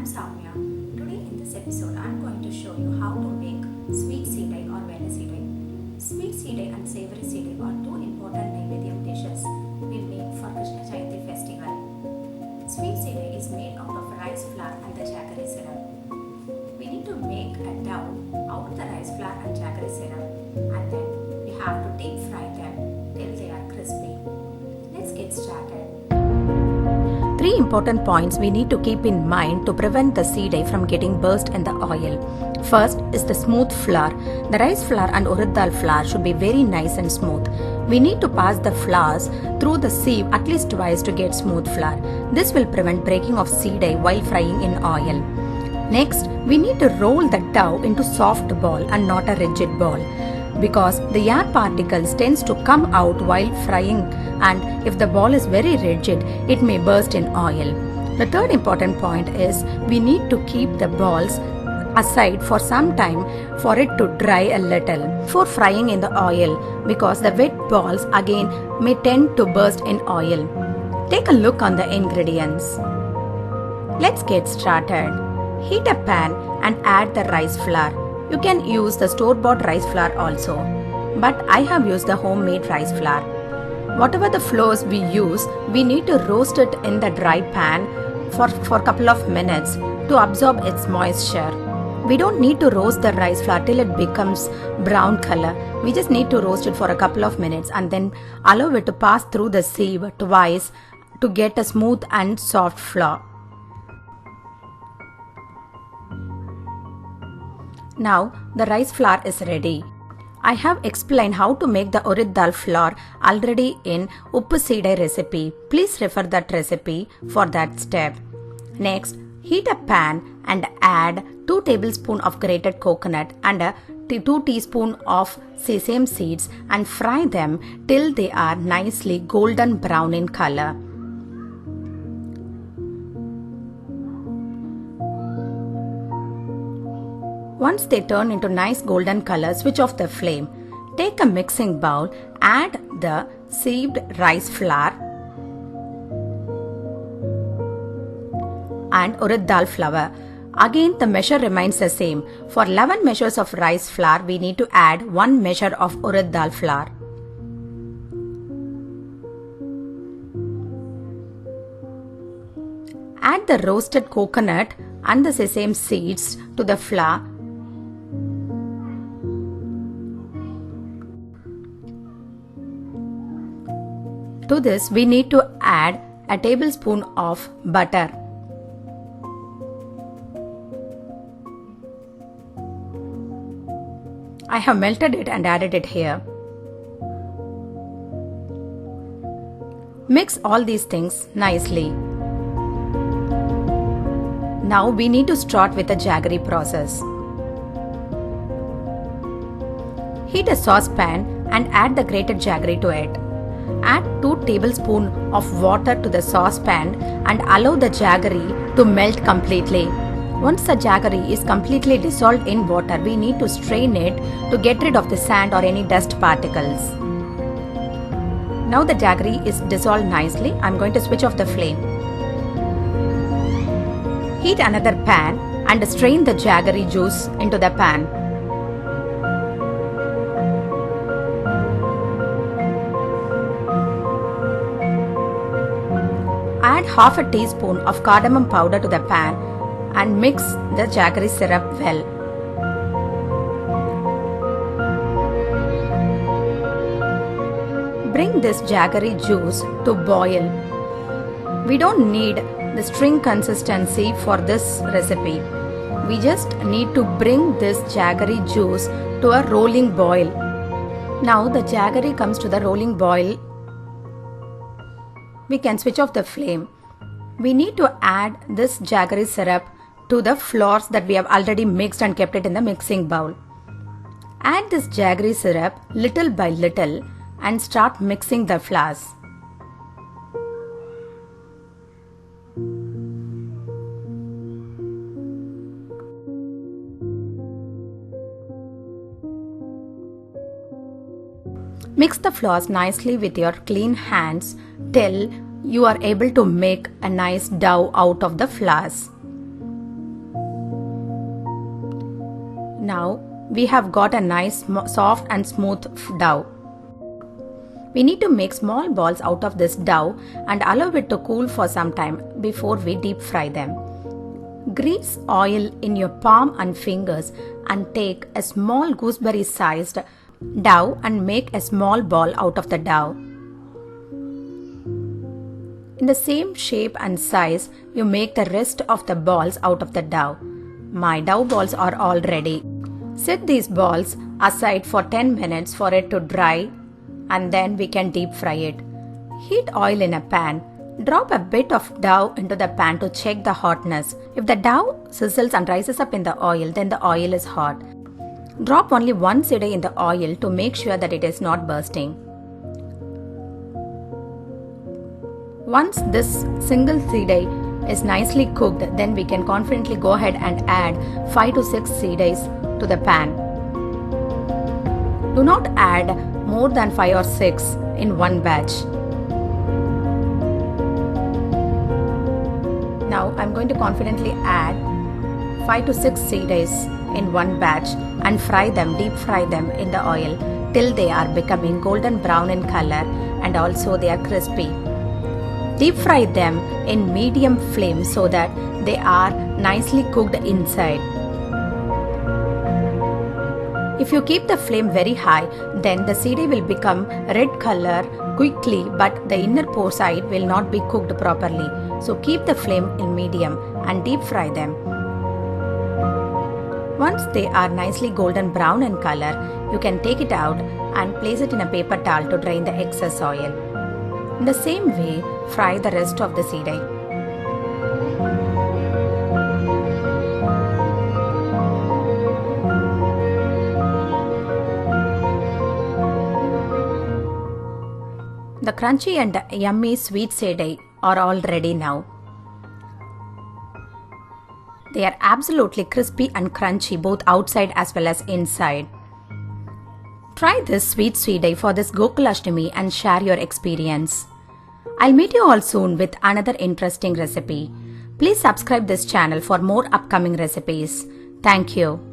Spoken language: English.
Soumya. Today in this episode I am going to show you how to make sweet seedai or Vella Seedai. Sweet seedai and savory seedai are two important neivedhyam dishes we make for Krishna Jayanthi Festival. Sweet seedai is made out of rice flour and the jaggery syrup. We need to make a dough out of the rice flour and jaggery syrup, and then we have to deep fry them till they are crispy. Let's get started. Three important points we need to keep in mind to prevent the seedai from getting burst in the oil. First is the smooth flour. The rice flour and urad dal flour should be very nice and smooth. We need to pass the flours through the sieve at least twice to get smooth flour. This will prevent breaking of seedai while frying in oil. Next, we need to roll the dough into soft ball and not a rigid ball, because the air particles tends to come out while frying, and if the ball is very rigid, it may burst in oil. The third important point is we need to keep the balls aside for some time for it to dry a little before frying in the oil, because the wet balls again may tend to burst in oil. Take a look on the ingredients. Let's get started. Heat a pan and add the rice flour. You can use the store-bought rice flour also, but I have used the homemade rice flour. Whatever the flours we use, we need to roast it in the dry pan for a couple of minutes to absorb its moisture. We don't need to roast the rice flour till it becomes brown color. We just need to roast it for a couple of minutes and then allow it to pass through the sieve twice to get a smooth and soft flour. Now the rice flour is ready. I have explained how to make the urad dal flour already in Uppu Seedai recipe. Please refer that recipe for that step. Next, heat a pan and add 2 tablespoons of grated coconut and 2 teaspoons of sesame seeds and fry them till they are nicely golden brown in color. Once they turn into nice golden color, switch off the flame. Take a mixing bowl, add the sieved rice flour and urad dal flour. Again, the measure remains the same. For 11 measures of rice flour, we need to add 1 measure of urad dal flour. Add the roasted coconut and the sesame seeds to the flour. To this, we need to add a tablespoon of butter. I have melted it and added it here. Mix all these things nicely. Now we need to start with the jaggery process. Heat a saucepan and add the grated jaggery to it. Add 2 tablespoons of water to the saucepan and allow the jaggery to melt completely. Once the jaggery is completely dissolved in water, we need to strain it to get rid of the sand or any dust particles. Now the jaggery is dissolved nicely. I am going to switch off the flame. Heat another pan and strain the jaggery juice into the pan. Add half a teaspoon of cardamom powder to the pan and mix the jaggery syrup well. Bring this jaggery juice to boil. We don't need the string consistency for this recipe. We just need to bring this jaggery juice to a rolling boil. Now the jaggery comes to the rolling boil. We can switch off the flame. We need to add this jaggery syrup to the flours that we have already mixed and kept it in the mixing bowl. Add this jaggery syrup little by little and start mixing the flours. Mix the flours nicely with your clean hands till you are able to make a nice dough out of the flours. Now we have got a nice soft and smooth dough. We need to make small balls out of this dough and allow it to cool for some time before we deep fry them. Grease oil in your palm and fingers and take a small gooseberry sized dough and make a small ball out of the dough. In the same shape and size, you make the rest of the balls out of the dough. My dough balls are all ready. Set these balls aside for 10 minutes for it to dry and then we can deep fry it. Heat oil in a pan. Drop a bit of dough into the pan to check the hotness. If the dough sizzles and rises up in the oil, then the oil is hot. Drop only one seedai in the oil to make sure that it is not bursting. Once this single seedai is nicely cooked, then we can confidently go ahead and add 5 to 6 seedais to the pan. Do not add more than 5 or 6 in one batch. Now I am going to confidently add 5 to 6 seedais in one batch and fry them, deep fry them in the oil till they are becoming golden brown in color and also they are crispy. Deep fry them in medium flame so that they are nicely cooked inside. If you keep the flame very high, then the seedai will become red color quickly, but the inner pore side will not be cooked properly. So keep the flame in medium and deep fry them. Once they are nicely golden brown in color, you can take it out and place it in a paper towel to drain the excess oil. In the same way, fry the rest of the seedai. The crunchy and yummy sweet seedai are all ready now. They are absolutely crispy and crunchy both outside as well as inside. Try this sweet seedai for this Gokulashtami and share your experience. I'll meet you all soon with another interesting recipe. Please subscribe this channel for more upcoming recipes. Thank you.